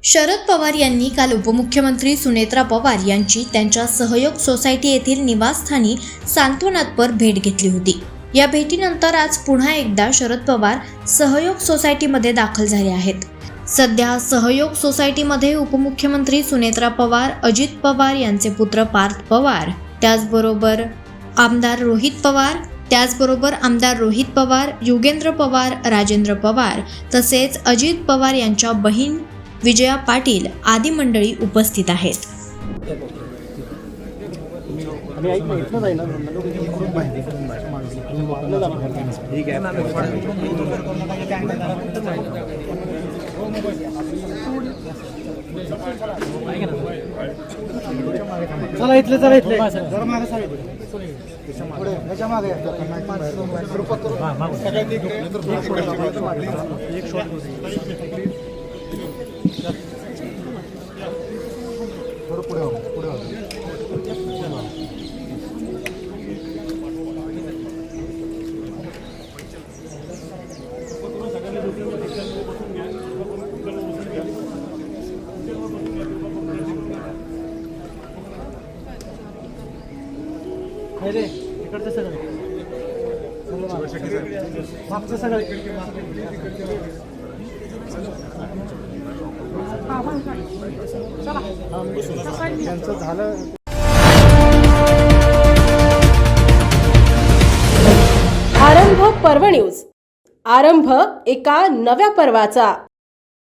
शरद पवार यांनी काल उपमुख्यमंत्री सुनेत्रा पवार यांची त्यांच्या सहयोग सोसायटी येथील निवासस्थानी सांत्वनात्पर भेट घेतली होती। या भेटीनंतर आज पुन्हा एकदा शरद पवार सहयोग सोसायटीमध्ये दाखल झाले आहेत। सध्या सहयोग सोसायटीमध्ये उपमुख्यमंत्री सुनेत्रा पवार, अजित पवार यांचे पुत्र पार्थ पवार, त्याचबरोबर आमदार रोहित पवार, युगेंद्र पवार, राजेंद्र पवार तसेच अजित पवार यांच्या बहीण विजया पाटील आदी मंडळी उपस्थित आहेत। चला इथले जरा मागे साईड पुढे याच्या मागे रे इकडचं सगळं मागचं सगळं त्यांचं झालं। आरंभ पर्व न्यूज, आरंभ एका नव्या पर्वाचा।